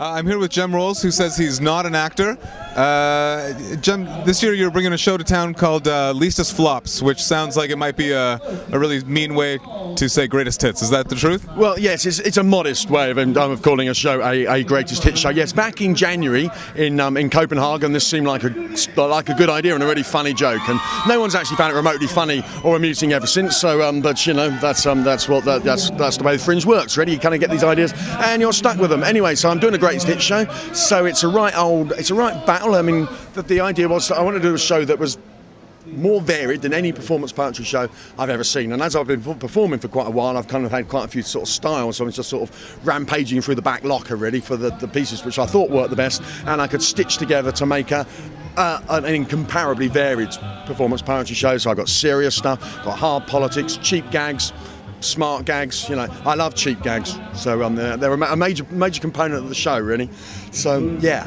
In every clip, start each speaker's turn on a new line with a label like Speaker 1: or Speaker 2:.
Speaker 1: I'm here with Jem Rolls, who says he's not an actor. Jem, this year you're bringing a show to town called Leastest Flops, which sounds like it might be a really mean way to say greatest hits. Is that the truth?
Speaker 2: Well, yes, it's a modest way of calling a show a greatest hit show. Yes, back in January in Copenhagen, this seemed like a good idea and a really funny joke, and no one's actually found it remotely funny or amusing ever since. So, but you know, that's the way Fringe works. Really, you kind of get these ideas and you're stuck with them. Anyway, so I'm doing a greatest hit show. So it's a right battle. I mean, the idea was that I wanted to do a show that was more varied than any performance poetry show I've ever seen. And as I've been performing for quite a while, I've kind of had quite a few sort of styles. So I was just sort of rampaging through the back locker really for the pieces which I thought worked the best, and I could stitch together to make an incomparably varied performance poetry show. So I've got serious stuff, got hard politics, cheap gags, smart gags. You know, I love cheap gags, so they're a major component of the show, really. So yeah.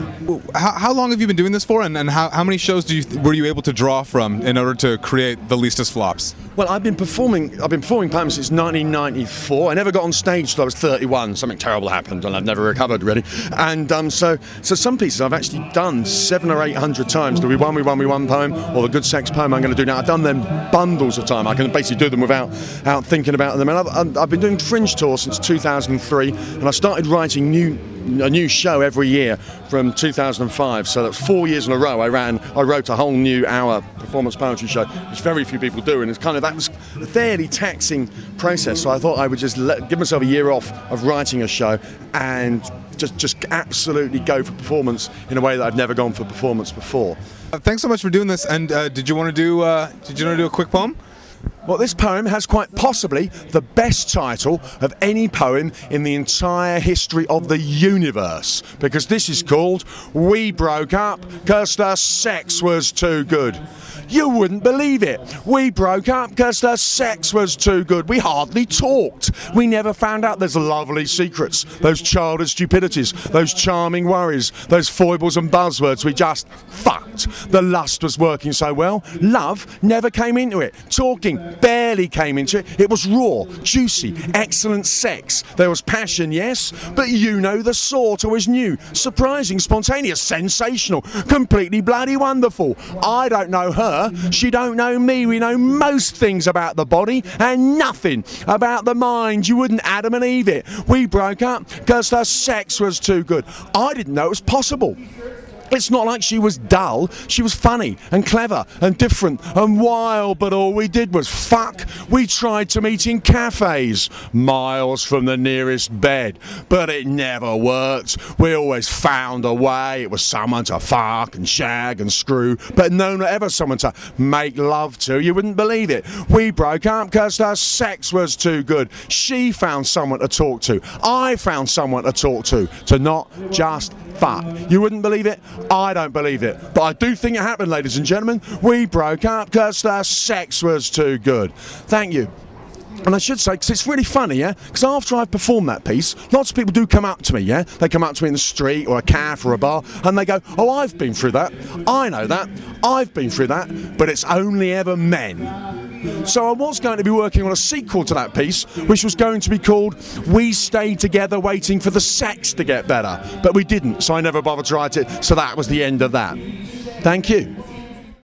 Speaker 1: How long have you been doing this for, and how many shows were you able to draw from in order to create the Leastest Flops?
Speaker 2: Well, I've been performing poems since 1994. I never got on stage till I was 31. Something terrible happened, and I've never recovered really. And so some pieces I've actually done 700 or 800 times. The We Won poem, or the Good Sex poem I'm going to do now. I've done them bundles of time. I can basically do them without thinking about them. And I've been doing Fringe tour since 2003, and I started writing a new show every year from 2005. So that's 4 years in a row. I wrote a whole new hour performance poetry show, which very few people do, and that was a fairly taxing process. So I thought I would just give myself a year off of writing a show and just absolutely go for performance in a way that I've never gone for performance before.
Speaker 1: Thanks so much for doing this. And did you want to do a quick poem?
Speaker 2: Well, this poem has quite possibly the best title of any poem in the entire history of the universe, because this is called We Broke Up 'Cause the Sex Was Too Good. You wouldn't believe it. We broke up because the sex was too good. We hardly talked. We never found out those lovely secrets, those childish stupidities, those charming worries, those foibles and buzzwords. We just fucked. The lust was working so well. Love never came into it. Talking barely came into it. It was raw, juicy, excellent sex. There was passion, yes, but you know the sort. Always new, surprising, spontaneous, sensational, completely bloody wonderful. I don't know her. She don't know me. We know most things about the body and nothing about the mind. You wouldn't Adam and Eve it. We broke up because the sex was too good. I didn't know it was possible. It's not like she was dull. She was funny and clever and different and wild, but all we did was fuck. We tried to meet in cafes miles from the nearest bed, but it never worked. We always found a way. It was someone to fuck and shag and screw, but no one ever someone to make love to. You wouldn't believe it. We broke up because the sex was too good. She found someone to talk to. I found someone to talk to not just fuck. You wouldn't believe it? I don't believe it. But I do think it happened, ladies and gentlemen. We broke up because the sex was too good. Thank you. And I should say, because it's really funny, yeah? Because after I've performed that piece, lots of people do come up to me, yeah? They come up to me in the street or a cafe or a bar, and they go, oh, I've been through that. I know that. I've been through that. But it's only ever men. So I was going to be working on a sequel to that piece, which was going to be called We Stayed Together Waiting for the Sex to Get Better. But we didn't, so I never bothered to write it, so that was the end of that. Thank you.